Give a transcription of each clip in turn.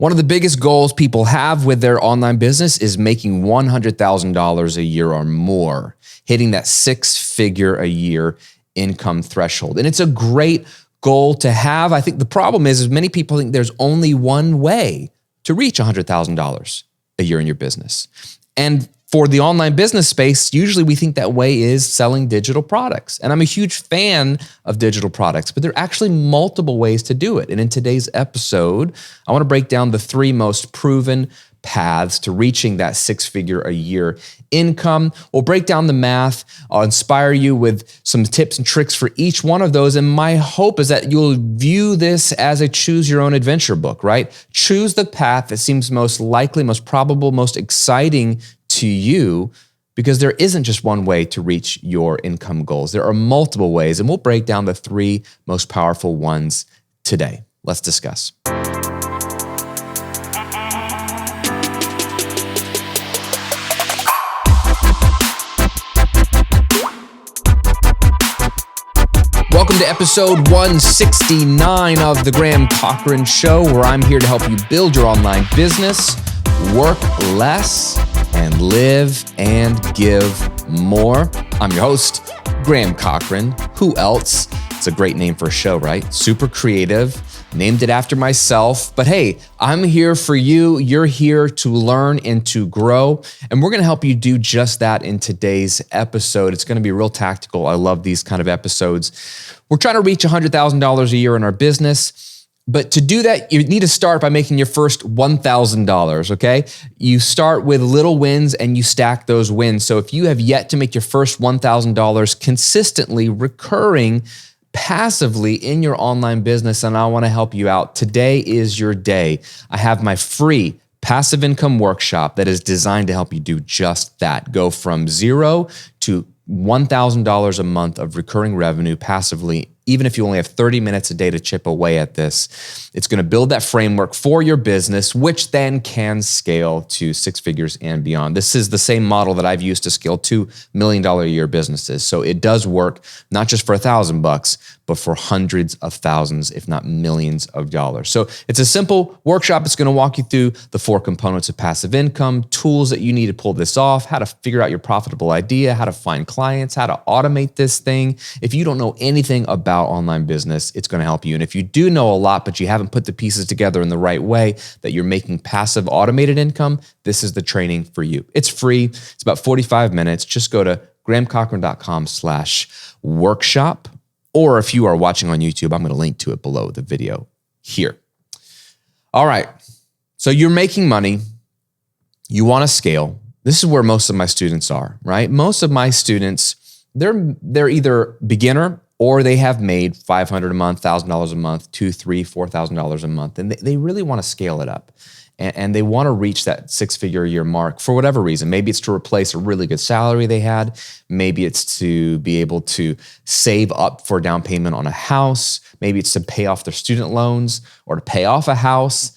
One of the biggest goals people have with their online business is making $100,000 a year or more, hitting that six-figure a year income threshold. And it's a great goal to have. I think the problem is many people think there's only one way to reach $100,000 a year in your business. And for the online business space, usually we think that way is selling digital products. And I'm a huge fan of digital products, but there are actually multiple ways to do it. And in today's episode, I want to break down the three most proven paths to reaching that six-figure a year income. We'll break down the math. I'll inspire you with some tips and tricks for each one of those. And my hope is that you'll view this as a choose your own adventure book, right? Choose the path that seems most likely, most probable, most exciting to you, because there isn't just one way to reach your income goals. There are multiple ways, and we'll break down the three most powerful ones today. Let's discuss. Welcome to episode 169 of The Graham Cochran Show, where I'm here to help you build your online business, work less, and live and give more. I'm your host, Graham Cochran. Who else? It's a great name for a show, right? Super creative. Named it after myself. But hey, I'm here for you. You're here to learn and to grow. And we're going to help you do just that in today's episode. It's going to be real tactical. I love these kind of episodes. We're trying to reach $100,000 a year in our business. But to do that, you need to start by making your first $1,000, okay? You start with little wins and you stack those wins. So if you have yet to make your first $1,000 consistently recurring passively in your online business, and I want to help you out, today is your day. I have my free passive income workshop that is designed to help you do just that. Go from zero to $1,000 a month of recurring revenue passively, even if you only have 30 minutes a day to chip away at this. It's going to build that framework for your business, which then can scale to six figures and beyond. This is the same model that I've used to scale $2 million a year businesses. So it does work, not just for $1,000, but for hundreds of thousands, if not millions of dollars. So it's a simple workshop. It's going to walk you through the four components of passive income, tools that you need to pull this off, how to figure out your profitable idea, how to find clients, how to automate this thing. If you don't know anything about online business, it's going to help you. And if you do know a lot, but you haven't put the pieces together in the right way, that you're making passive automated income, this is the training for you. It's free. It's about 45 minutes. Just go to grahamcochran.com/workshop. Or if you are watching on YouTube, I'm going to link to it below the video here. All right. So you're making money. You want to scale. This is where most of my students are, right? Most of my students, they're either beginner or they have made $500 a month, $1,000 a month, $2,000, $3,000, $4,000 a month. And they really want to scale it up. And they want to reach that six-figure a year mark for whatever reason. Maybe it's to replace a really good salary they had. Maybe it's to be able to save up for a down payment on a house. Maybe it's to pay off their student loans or to pay off a house.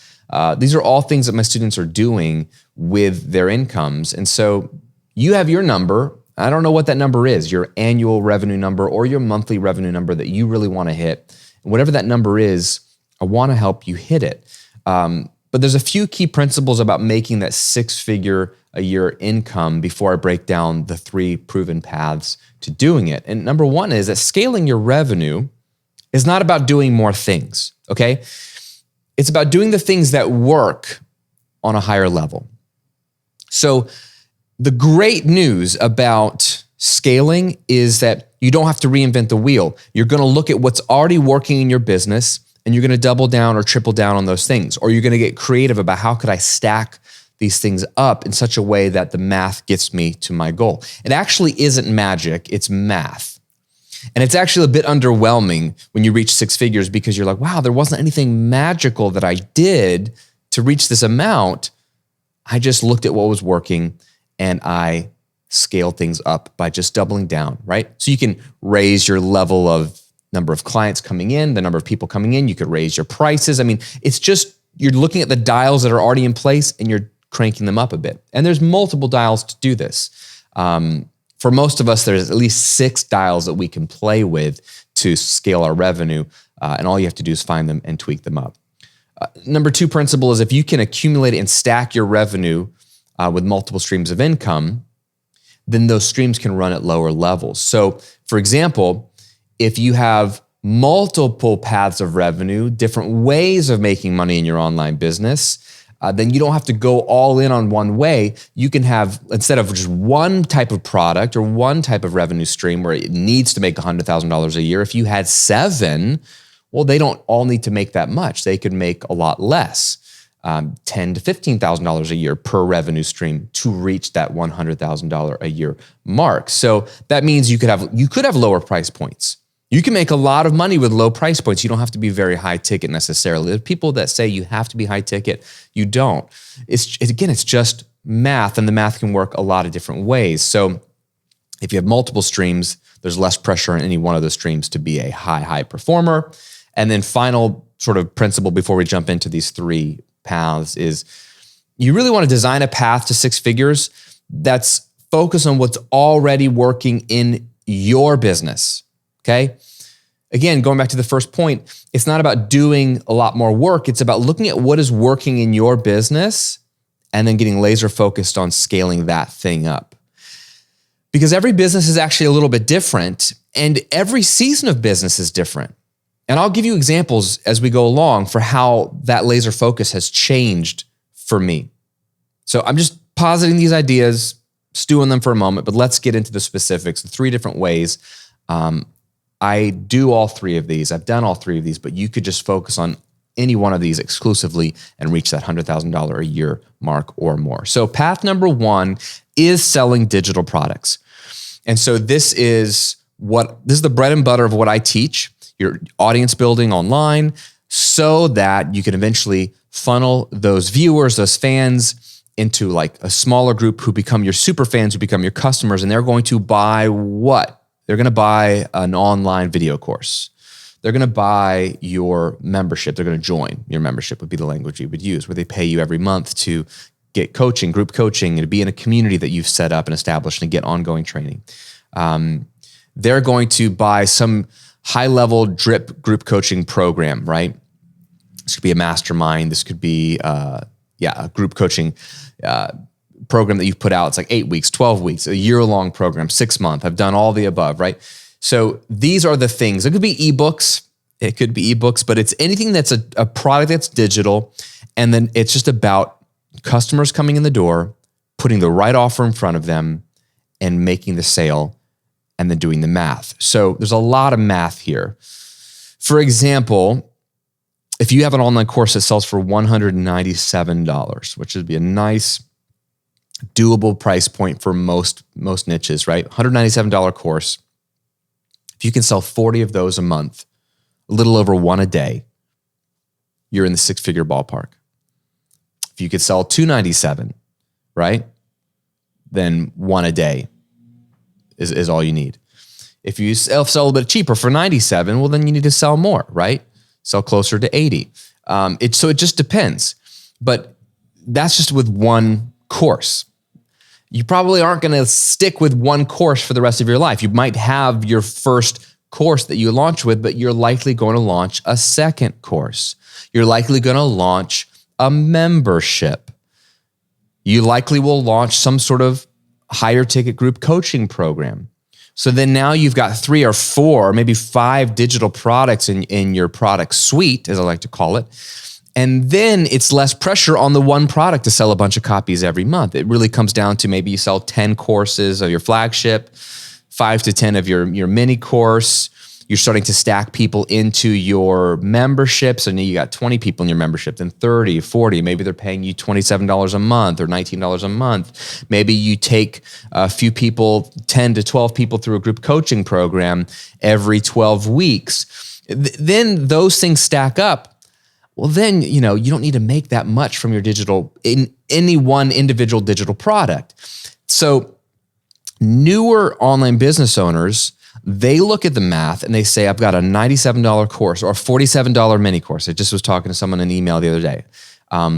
These are all things that my students are doing with their incomes. And so you have your number. I don't know what that number is, your annual revenue number or your monthly revenue number that you really want to hit. And whatever that number is, I want to help you hit it. But there's a few key principles about making that six-figure a year income before I break down the three proven paths to doing it. And number one is that scaling your revenue is not about doing more things, okay? It's about doing the things that work on a higher level. So the great news about scaling is that you don't have to reinvent the wheel. You're going to look at what's already working in your business and you're going to double down or triple down on those things. Or you're going to get creative about how could I stack these things up in such a way that the math gets me to my goal. It actually isn't magic, it's math. And it's actually a bit underwhelming when you reach six figures because you're like, wow, there wasn't anything magical that I did to reach this amount. I just looked at what was working and I scaled things up by just doubling down, right? So you can raise your level of number of clients coming in, the number of people coming in. You could raise your prices. I mean, it's just, you're looking at the dials that are already in place and you're cranking them up a bit. And there's multiple dials to do this. For most of us, there's at least 6 dials that we can play with to scale our revenue. And all you have to do is find them and tweak them up. Number two principle is if you can accumulate and stack your revenue with multiple streams of income, then those streams can run at lower levels. So for example, if you have multiple paths of revenue, different ways of making money in your online business, then you don't have to go all in on one way. You can have, instead of just one type of product or one type of revenue stream where it needs to make $100,000 a year, if you had 7, well, they don't all need to make that much. They could make a lot less, $10,000 to $15,000 a year per revenue stream to reach that $100,000 a year mark. So that means you could have lower price points. You can make a lot of money with low price points. You don't have to be very high ticket necessarily. There's people that say you have to be high ticket. You don't. It's just math, and the math can work a lot of different ways. So if you have multiple streams, there's less pressure on any one of those streams to be a high performer. And then final sort of principle before we jump into these 3 paths is you really want to design a path to 6 figures that's focused on what's already working in your business. Okay. Again, going back to the first point, it's not about doing a lot more work. It's about looking at what is working in your business and then getting laser focused on scaling that thing up. Because every business is actually a little bit different, and every season of business is different. And I'll give you examples as we go along for how that laser focus has changed for me. So I'm just positing these ideas, stewing them for a moment, but let's get into the specifics, the 3 different ways. I do all 3 of these. I've done all 3 of these, but you could just focus on any one of these exclusively and reach that $100,000 a year mark or more. So path number 1 is selling digital products. And so this is the bread and butter of what I teach, your audience building online, so that you can eventually funnel those viewers, those fans into like a smaller group who become your super fans, who become your customers, and they're going to buy what? They're going to buy an online video course. They're going to buy your membership. They're going to join your membership would be the language you would use, where they pay you every month to get coaching, group coaching, and to be in a community that you've set up and established and get ongoing training. They're going to buy some high-level drip group coaching program, right? This could be a mastermind. This could be a group coaching program that you've put out. It's like 8 weeks, 12 weeks, a year-long program, 6 months. I've done all the above, right? So these are the things. It could be ebooks. It could be ebooks, but it's anything that's a product that's digital. And then it's just about customers coming in the door, putting the right offer in front of them and making the sale and then doing the math. So there's a lot of math here. For example, if you have an online course that sells for $197, which would be a nice doable price point for most niches, right? $197 course. If you can sell 40 of those a month, a little over 1 a day, you're in the 6-figure ballpark. If you could sell $297, right? Then 1 a day is all you need. If you sell a little bit cheaper for $97, well, then you need to sell more, right? Sell closer to 80. So it just depends. But that's just with one course. You probably aren't going to stick with one course for the rest of your life. You might have your first course that you launch with, but you're likely going to launch a second course. You're likely going to launch a membership. You likely will launch some sort of higher ticket group coaching program. So then now you've got 3 or 4, or maybe 5 digital products in your product suite, as I like to call it. And then it's less pressure on the one product to sell a bunch of copies every month. It really comes down to maybe you sell 10 courses of your flagship, 5 to 10 of your mini course. You're starting to stack people into your membership. So now you got 20 people in your membership, then 30, 40. Maybe they're paying you $27 a month or $19 a month. Maybe you take a few people, 10 to 12 people through a group coaching program every 12 weeks. Then those things stack up. Well, then, you don't need to make that much from your digital, in any one individual digital product. So newer online business owners, they look at the math and they say, I've got a $97 course or a $47 mini course. I just was talking to someone in an email the other day.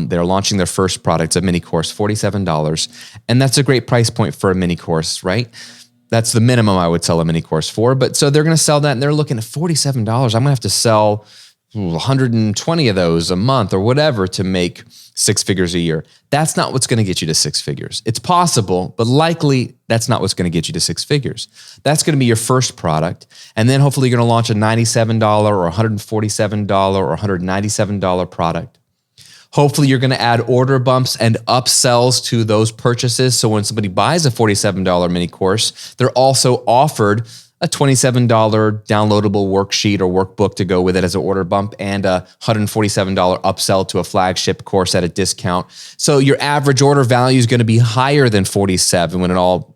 They're launching their first product, a mini course, $47. And that's a great price point for a mini course, right? That's the minimum I would sell a mini course for. But so they're going to sell that and they're looking at $47. I'm going to have to sell 120 of those a month or whatever to make 6 figures a year. That's not what's going to get you to 6 figures. It's possible, but likely that's not what's going to get you to 6 figures. That's going to be your first product. And then hopefully you're going to launch a $97 or $147 or $197 product. Hopefully you're going to add order bumps and upsells to those purchases. So when somebody buys a $47 mini course, they're also offered a $27 downloadable worksheet or workbook to go with it as an order bump and a $147 upsell to a flagship course at a discount. So your average order value is going to be higher than 47 when it all,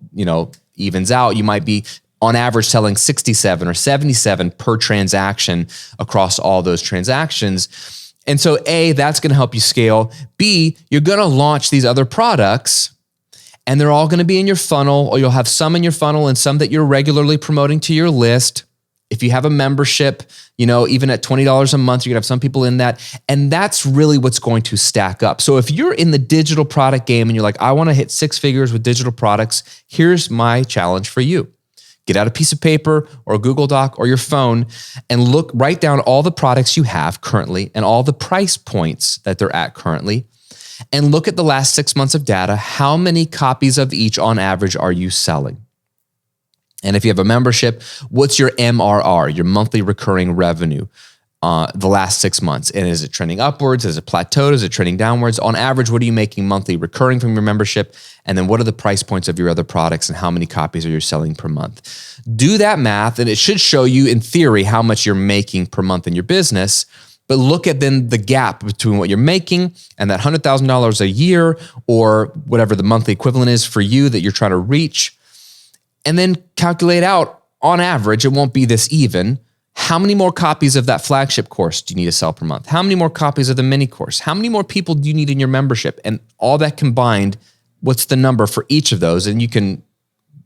evens out. You might be on average selling 67 or 77 per transaction across all those transactions. And so A, that's going to help you scale. B, you're going to launch these other products and they're all going to be in your funnel, or you'll have some in your funnel and some that you're regularly promoting to your list. If you have a membership, even at $20 a month, you're going to have some people in that. And that's really what's going to stack up. So if you're in the digital product game and you're like, I want to hit 6 figures with digital products, here's my challenge for you. Get out a piece of paper or a Google Doc or your phone and write down all the products you have currently and all the price points that they're at currently. And look at the last 6 months of data. How many copies of each on average are you selling? And if you have a membership, what's your MRR, your monthly recurring revenue, the last 6 months? And is it trending upwards? Is it plateaued? Is it trending downwards? On average, what are you making monthly recurring from your membership? And then what are the price points of your other products and how many copies are you selling per month? Do that math and it should show you in theory how much you're making per month in your business. But look at then the gap between what you're making and that $100,000 a year or whatever the monthly equivalent is for you that you're trying to reach. And then calculate out, on average, it won't be this even, how many more copies of that flagship course do you need to sell per month? How many more copies of the mini course? How many more people do you need in your membership? And all that combined, what's the number for each of those? And you can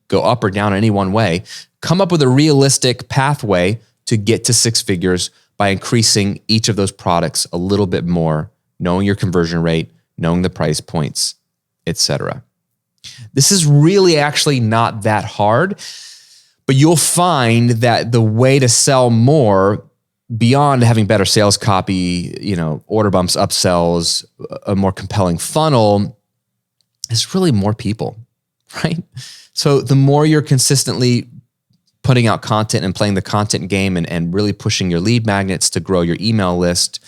go up or down any one way. Come up with a realistic pathway to get to 6 figures by increasing each of those products a little bit more, knowing your conversion rate, knowing the price points, etc. This is really actually not that hard, but you'll find that the way to sell more beyond having better sales copy, order bumps, upsells, a more compelling funnel is really more people, right? So the more you're consistently putting out content and playing the content game and really pushing your lead magnets to grow your email list,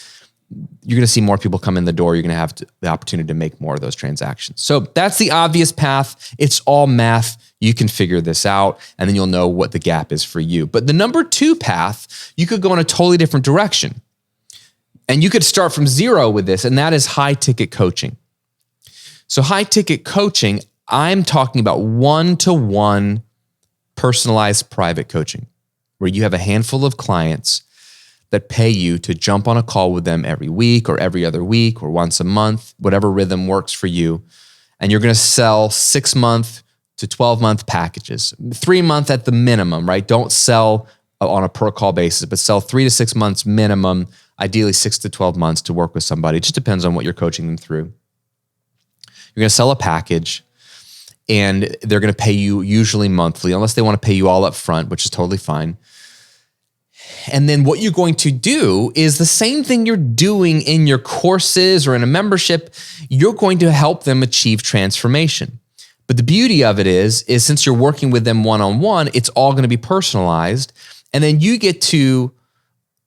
you're going to see more people come in the door. You're going to have the opportunity to make more of those transactions. So that's the obvious path. It's all math. You can figure this out and then you'll know what the gap is for you. But the number 2 path, you could go in a totally different direction. And you could start from zero with this, and that is high ticket coaching. So high ticket coaching, I'm talking about one-to-one personalized private coaching, where you have a handful of clients that pay you to jump on a call with them every week or every other week or once a month, whatever rhythm works for you. And you're going to sell 6-month to 12-month packages, 3-month at the minimum, right? Don't sell on a per call basis, but sell 3 to 6 months minimum, ideally 6 to 12 months to work with somebody. It just depends on what you're coaching them through. You're going to sell a package and they're going to pay you usually monthly, unless they want to pay you all up front, which is totally fine. And then what you're going to do is the same thing you're doing in your courses or in a membership. You're going to help them achieve transformation. But the beauty of it is since you're working with them one-on-one, it's all going to be personalized. And then you get to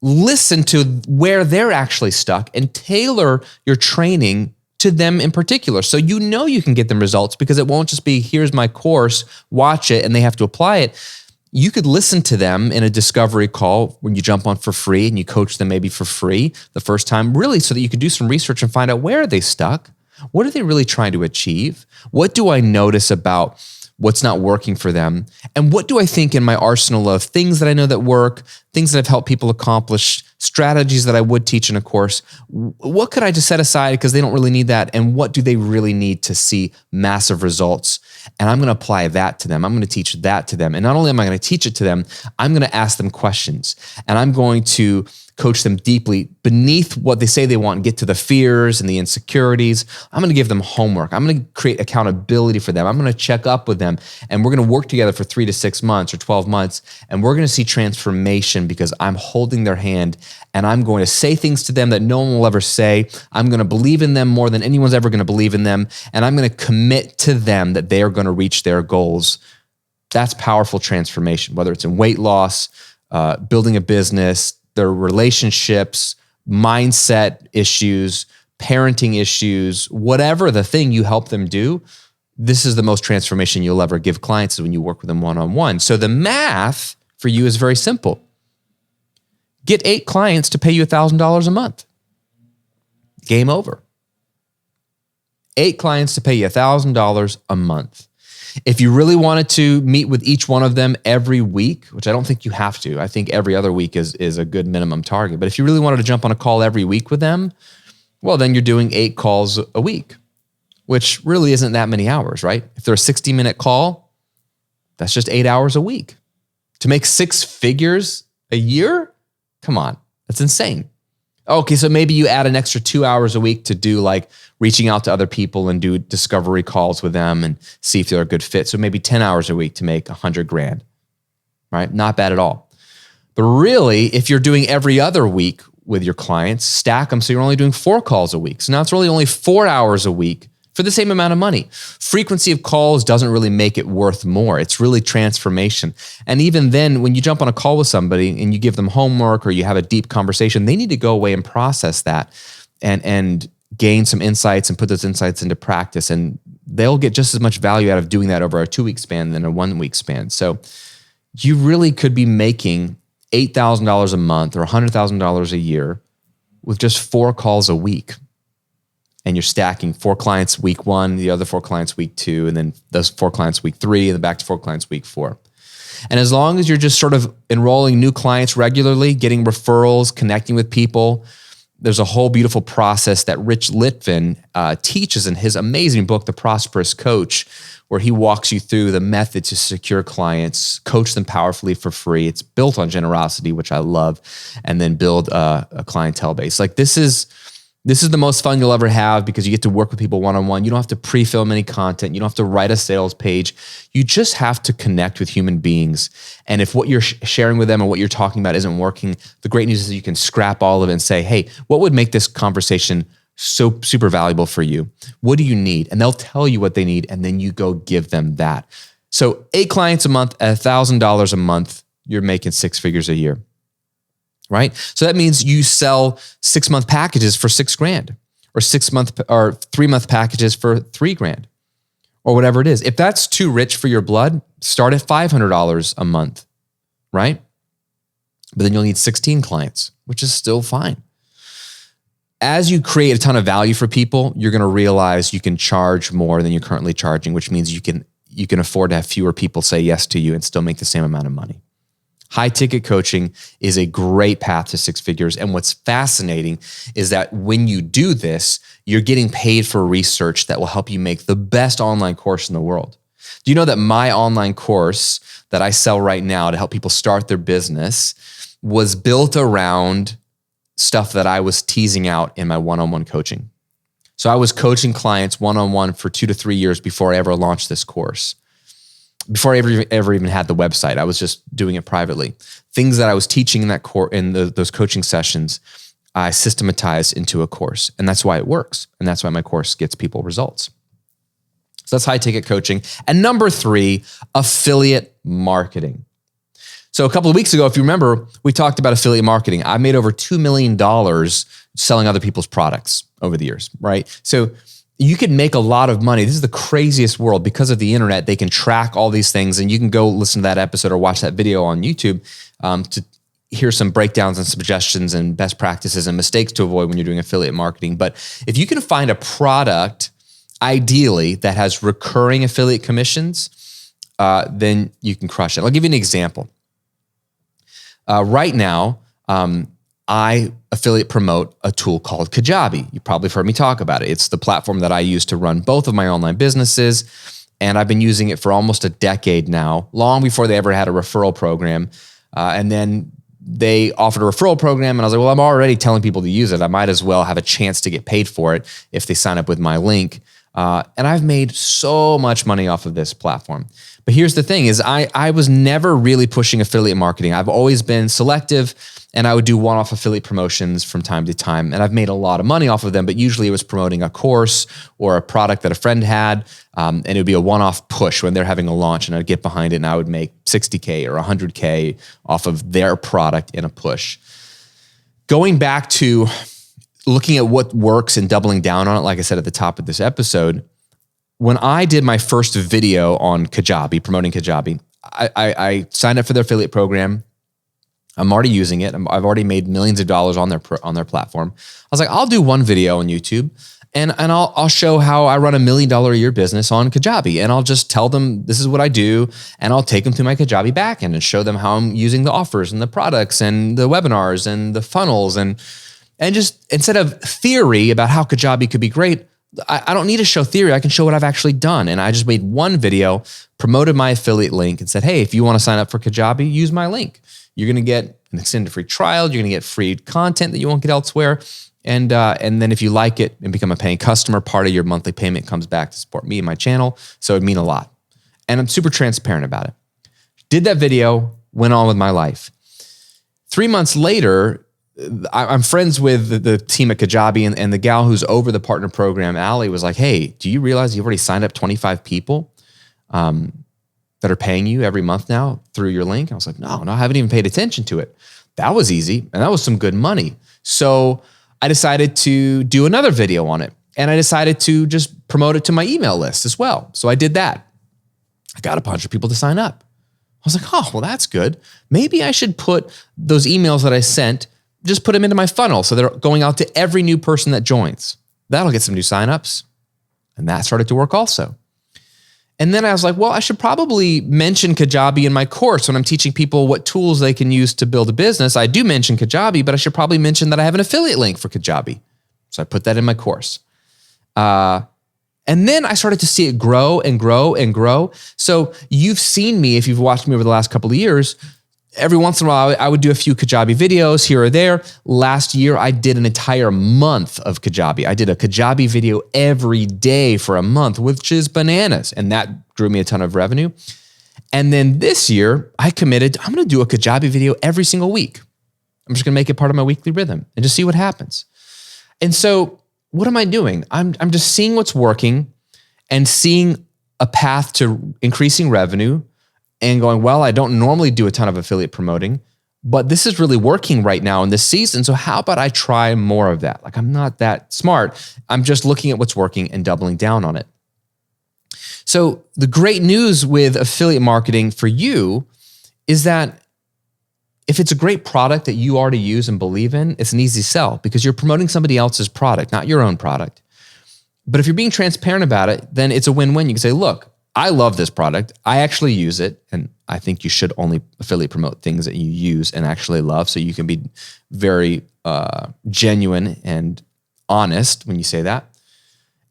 listen to where they're actually stuck and tailor your training to them in particular. So you can get them results because it won't just be, here's my course, watch it, and they have to apply it. You could listen to them in a discovery call when you jump on for free and you coach them maybe for free the first time, really so that you could do some research and find out where are they stuck? What are they really trying to achieve? What do I notice about what's not working for them? And what do I think in my arsenal of things that I know that work, things that have helped people accomplish, strategies that I would teach in a course? What could I just set aside because they don't really need that? And what do they really need to see massive results? And I'm going to apply that to them. I'm going to teach that to them. And not only am I going to teach it to them, I'm going to ask them questions. And I'm going to coach them deeply beneath what they say they want and get to the fears and the insecurities. I'm going to give them homework. I'm going to create accountability for them. I'm going to check up with them, and we're going to work together for 3 to 6 months or 12 months. And we're going to see transformation because I'm holding their hand, and I'm going to say things to them that no one will ever say. I'm going to believe in them more than anyone's ever going to believe in them. And I'm going to commit to them that they are going to reach their goals. That's powerful transformation, whether it's in weight loss, building a business, their relationships, mindset issues, parenting issues, whatever the thing you help them do. This is the most transformation you'll ever give clients is when you work with them one-on-one. So the math for you is very simple. Get 8 clients to pay you $1,000 a month. Game over. 8 clients to pay you $1,000 a month. If you really wanted to meet with each one of them every week, which I don't think you have to, I think every other week is a good minimum target. But if you really wanted to jump on a call every week with them, well, then you're doing 8 calls a week, which really isn't that many hours, right? If they're a 60-minute call, that's just 8 hours a week. To make 6 figures a year? Come on, that's insane. Okay, so maybe you add an extra 2 hours a week to do like reaching out to other people and do discovery calls with them and see if they're a good fit. So maybe 10 hours a week to make $100,000, right? Not bad at all. But really, if you're doing every other week with your clients, stack them so you're only doing 4 calls a week. So now it's really only 4 hours a week for the same amount of money. Frequency of calls doesn't really make it worth more. It's really transformation. And even then, when you jump on a call with somebody and you give them homework or you have a deep conversation, they need to go away and process that and gain some insights and put those insights into practice. And they'll get just as much value out of doing that over a 2-week span than a 1-week span. So you really could be making $8,000 a month or $100,000 a year with just 4 calls a week. And you're stacking 4 clients week 1, the other 4 clients week 2, and then those 4 clients week 3, and then back to 4 clients week 4. And as long as you're just sort of enrolling new clients regularly, getting referrals, connecting with people, there's a whole beautiful process that Rich Litvin teaches in his amazing book, The Prosperous Coach, where he walks you through the method to secure clients, coach them powerfully for free. It's built on generosity, which I love, and then build a clientele base. Like this is the most fun you'll ever have because you get to work with people one-on-one. You don't have to pre-film any content. You don't have to write a sales page. You just have to connect with human beings. And if what you're sharing with them and what you're talking about isn't working, the great news is that you can scrap all of it and say, hey, what would make this conversation so super valuable for you? What do you need? And they'll tell you what they need, and then you go give them that. So 8 clients a month at $1,000 a month, you're making 6 figures a year. Right? So that means you sell 6-month packages for $6,000 or 3-month packages for $3,000 or whatever it is. If that's too rich for your blood, start at $500 a month, right? But then you'll need 16 clients, which is still fine. As you create a ton of value for people, you're going to realize you can charge more than you're currently charging, which means you can afford to have fewer people say yes to you and still make the same amount of money. High ticket coaching is a great path to 6 figures. And what's fascinating is that when you do this, you're getting paid for research that will help you make the best online course in the world. Do you know that my online course that I sell right now to help people start their business was built around stuff that I was teasing out in my one-on-one coaching? So I was coaching clients one-on-one for 2 to 3 years before I ever launched this course. Before I ever even had the website, I was just doing it privately. Things that I was teaching in that those coaching sessions, I systematized into a course, and that's why it works, and that's why my course gets people results. So that's high ticket coaching. And number 3, affiliate marketing. So a couple of weeks ago, if you remember, we talked about affiliate marketing. I made over $2 million selling other people's products over the years, right? So you can make a lot of money. This is the craziest world. Because of the internet, they can track all these things, and you can go listen to that episode or watch that video on YouTube to hear some breakdowns and suggestions and best practices and mistakes to avoid when you're doing affiliate marketing. But if you can find a product, ideally, that has recurring affiliate commissions, then you can crush it. I'll give you an example. Right now, I affiliate promote a tool called Kajabi. You probably have heard me talk about it. It's the platform that I use to run both of my online businesses, and I've been using it for almost a decade now, long before they ever had a referral program. And then they offered a referral program, and I was like, well, I'm already telling people to use it. I might as well have a chance to get paid for it if they sign up with my link. And I've made so much money off of this platform. But here's the thing is I was never really pushing affiliate marketing. I've always been selective, and I would do one-off affiliate promotions from time to time. And I've made a lot of money off of them, but usually it was promoting a course or a product that a friend had. And it would be a one-off push when they're having a launch, and I'd get behind it and I would make 60K or 100K off of their product in a push. Going back to looking at what works and doubling down on it, like I said at the top of this episode, when I did my first video on Kajabi, promoting Kajabi, I signed up for their affiliate program. I'm already using it. I've already made millions of dollars on their platform. I was like, I'll do one video on YouTube, and I'll show how I run $1 million a year business on Kajabi, and I'll just tell them this is what I do, and I'll take them through my Kajabi backend and show them how I'm using the offers and the products and the webinars and the funnels, and just instead of theory about how Kajabi could be great, I don't need to show theory. I can show what I've actually done. And I just made one video, promoted my affiliate link, and said, hey, if you want to sign up for Kajabi, use my link. You're going to get an extended free trial. You're going to get free content that you won't get elsewhere. And then if you like it and become a paying customer, part of your monthly payment comes back to support me and my channel. So it'd mean a lot. And I'm super transparent about it. Did that video, went on with my life. 3 months later, I'm friends with the team at Kajabi, and the gal who's over the partner program, Allie, was like, hey, do you realize you've already signed up 25 people that are paying you every month now through your link? I was like, no, I haven't even paid attention to it. That was easy, and that was some good money. So I decided to do another video on it, and I decided to just promote it to my email list as well. So I did that. I got a bunch of people to sign up. I was like, oh, well, that's good. Maybe I should put those emails that I sent, just put them into my funnel so they're going out to every new person that joins. That'll get some new signups. And that started to work also. And then I was like, well, I should probably mention Kajabi in my course when I'm teaching people what tools they can use to build a business. I do mention Kajabi, but I should probably mention that I have an affiliate link for Kajabi. So I put that in my course. And then I started to see it grow and grow and grow. So you've seen me, if you've watched me over the last couple of years, every once in a while, I would do a few Kajabi videos here or there. Last year, I did an entire month of Kajabi. I did a Kajabi video every day for a month, which is bananas. And that drew me a ton of revenue. And then this year, I committed, I'm going to do a Kajabi video every single week. I'm just going to make it part of my weekly rhythm and just see what happens. And so what am I doing? I'm just seeing what's working and seeing a path to increasing revenue, and going, well, I don't normally do a ton of affiliate promoting, but this is really working right now in this season. So how about I try more of that? Like, I'm not that smart. I'm just looking at what's working and doubling down on it. So the great news with affiliate marketing for you is that if it's a great product that you already use and believe in, it's an easy sell because you're promoting somebody else's product, not your own product. But if you're being transparent about it, then it's a win-win. You can say, look, I love this product. I actually use it. And I think you should only affiliate promote things that you use and actually love. So you can be very genuine and honest when you say that.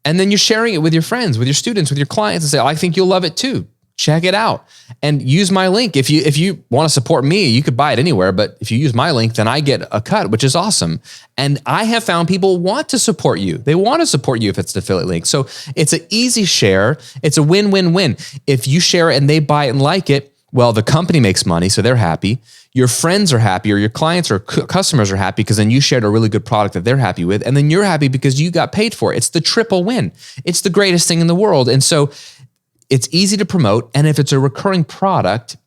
And then you're sharing it with your friends, with your students, with your clients, and say, I think you'll love it too. Check it out and use my link. If you want to support me, you could buy it anywhere. But if you use my link, then I get a cut, which is awesome. And I have found people want to support you. They want to support you if it's an affiliate link. So it's an easy share. It's a win-win-win. If you share it and they buy it and like it, well, the company makes money, so they're happy. Your friends are happy, or your clients or customers are happy because then you shared a really good product that they're happy with. And then you're happy because you got paid for it. It's the triple win. It's the greatest thing in the world. And so it's easy to promote, and if it's a recurring product,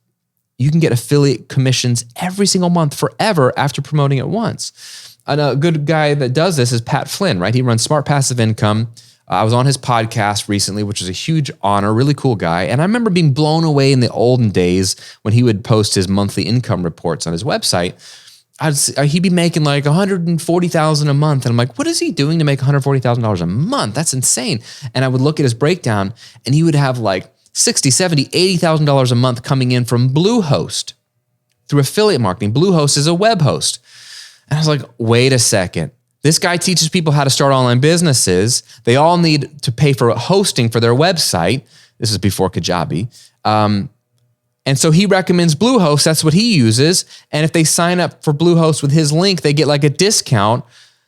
you can get affiliate commissions every single month forever after promoting it once. And a good guy that does this is Pat Flynn, right? He runs Smart Passive Income. I was on his podcast recently, which is a huge honor, really cool guy. And I remember being blown away in the olden days when he would post his monthly income reports on his website. He'd be making like $140,000 a month. And I'm like, what is he doing to make $140,000 a month? That's insane. And I would look at his breakdown and he would have like $60,000, $70,000, $80,000 a month coming in from Bluehost through affiliate marketing. Bluehost is a web host. And I was like, wait a second. This guy teaches people how to start online businesses. They all need to pay for hosting for their website. This is before Kajabi. And so he recommends Bluehost. That's what he uses. And if they sign up for Bluehost with his link, they get like a discount.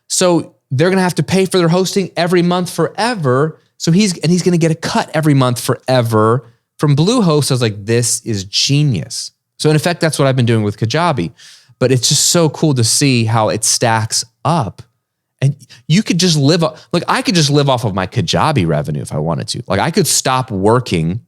So they're going to have to pay for their hosting every month forever. So he's going to get a cut every month forever from Bluehost. I was like, this is genius. So in effect, that's what I've been doing with Kajabi. But it's just so cool to see how it stacks up. And you could just I could just live off of my Kajabi revenue if I wanted to. Like I could stop working.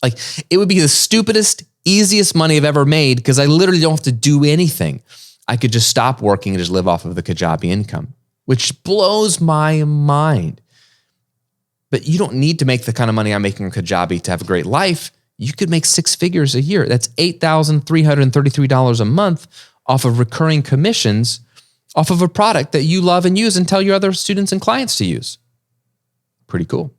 Like it would be the stupidest, easiest money I've ever made because I literally don't have to do anything. I could just stop working and just live off of the Kajabi income, which blows my mind. But you don't need to make the kind of money I'm making on Kajabi to have a great life. You could make 6 figures a year. That's $8,333 a month off of recurring commissions off of a product that you love and use and tell your other students and clients to use. Pretty cool.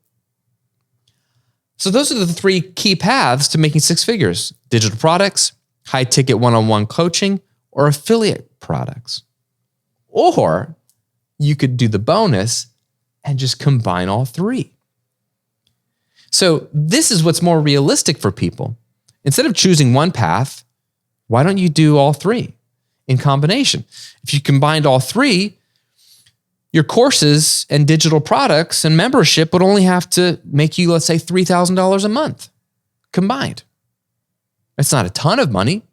So those are the 3 key paths to making 6 figures: digital products, high ticket one-on-one coaching, or affiliate products. Or you could do the bonus and just combine all 3. So this is what's more realistic for people. Instead of choosing one path, why don't you do all 3 in combination? If you combined all 3, your courses and digital products and membership would only have to make you, let's say, $3,000 a month combined. It's not a ton of money.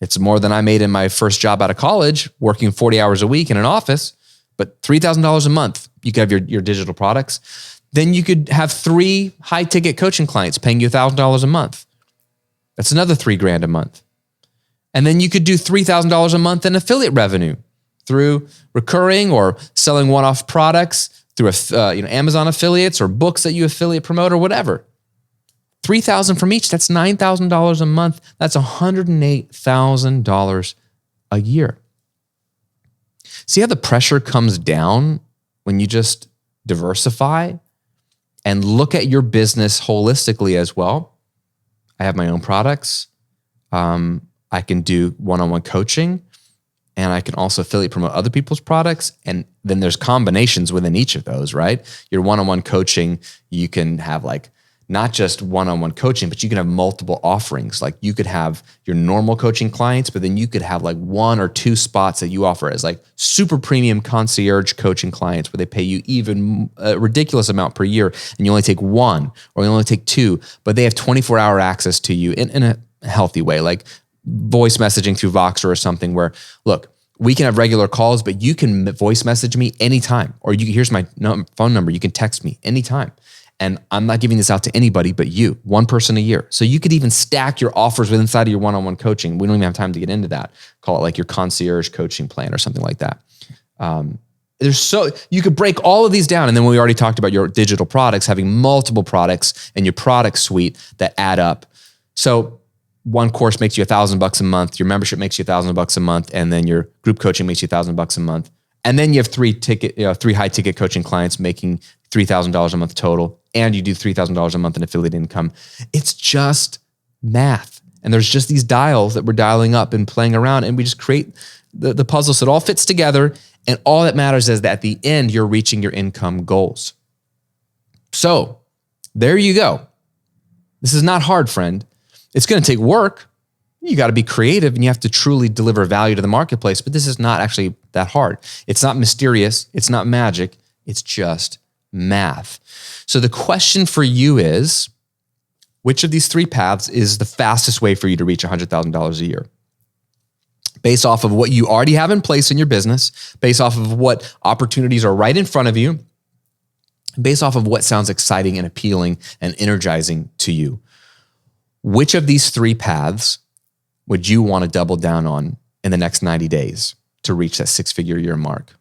It's more than I made in my first job out of college, working 40 hours a week in an office, but $3,000 a month, you could have your digital products. Then you could have 3 high ticket coaching clients paying you $1,000 a month. That's another $3,000 a month. And then you could do $3,000 a month in affiliate revenue through recurring or selling one-off products through Amazon affiliates or books that you affiliate promote or whatever. $3,000 from each, that's $9,000 a month. That's $108,000 a year. See how the pressure comes down when you just diversify and look at your business holistically as well? I have my own products. I can do one-on-one coaching, and I can also affiliate promote other people's products. And then there's combinations within each of those, right? Your one-on-one coaching, you can have like not just one-on-one coaching, but you can have multiple offerings. Like you could have your normal coaching clients, but then you could have like 1 or 2 spots that you offer as like super premium concierge coaching clients where they pay you even a ridiculous amount per year and you only take 1 or you only take 2, but they have 24-hour access to you in a healthy way, like voice messaging through Voxer or something where, look, we can have regular calls, but you can voice message me anytime, or here's my phone number. You can text me anytime. And I'm not giving this out to anybody but you, 1 person a year. So you could even stack your offers with inside of your one-on-one coaching. We don't even have time to get into that. Call it like your concierge coaching plan or something like that. You could break all of these down. And then we already talked about your digital products, having multiple products and your product suite that add up. So one course makes you $1,000 a month. Your membership makes you $1,000 a month. And then your group coaching makes you $1,000 a month. And then you have 3 high ticket coaching clients making $3,000 a month total, and you do $3,000 a month in affiliate income. It's just math. And there's just these dials that we're dialing up and playing around, and we just create the puzzle so it all fits together. And all that matters is that at the end, you're reaching your income goals. So there you go. This is not hard, friend. It's going to take work. You got to be creative and you have to truly deliver value to the marketplace, but this is not actually that hard. It's not mysterious. It's not magic. It's just math. So the question for you is, which of these 3 paths is the fastest way for you to reach $100,000 a year? Based off of what you already have in place in your business, based off of what opportunities are right in front of you, based off of what sounds exciting and appealing and energizing to you. Which of these 3 paths would you want to double down on in the next 90 days to reach that 6-figure year mark?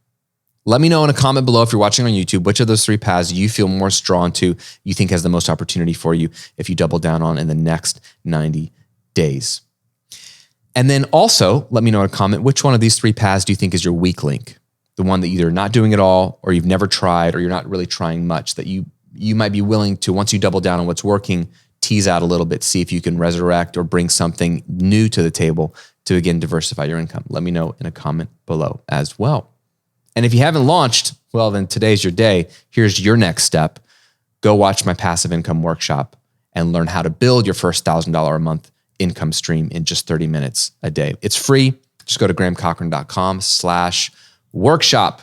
Let me know in a comment below if you're watching on YouTube, which of those 3 paths you feel more drawn to, you think has the most opportunity for you if you double down on in the next 90 days. And then also, let me know in a comment, which one of these 3 paths do you think is your weak link? The one that either not doing it all, or you've never tried, or you're not really trying much, that you might be willing to, once you double down on what's working, tease out a little bit, see if you can resurrect or bring something new to the table to, again, diversify your income. Let me know in a comment below as well. And if you haven't launched, well, then today's your day. Here's your next step. Go watch my passive income workshop and learn how to build your first $1,000 a month income stream in just 30 minutes a day. It's free. Just go to grahamcochran.com/workshop.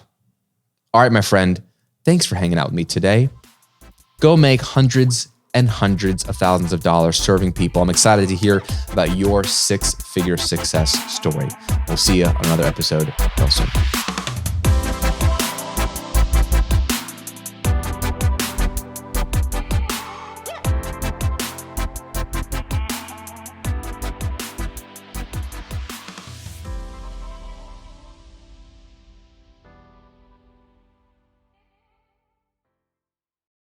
All right, my friend, thanks for hanging out with me today. Go make hundreds and hundreds of thousands of dollars serving people. I'm excited to hear about your 6-figure success story. We'll see you on another episode real soon.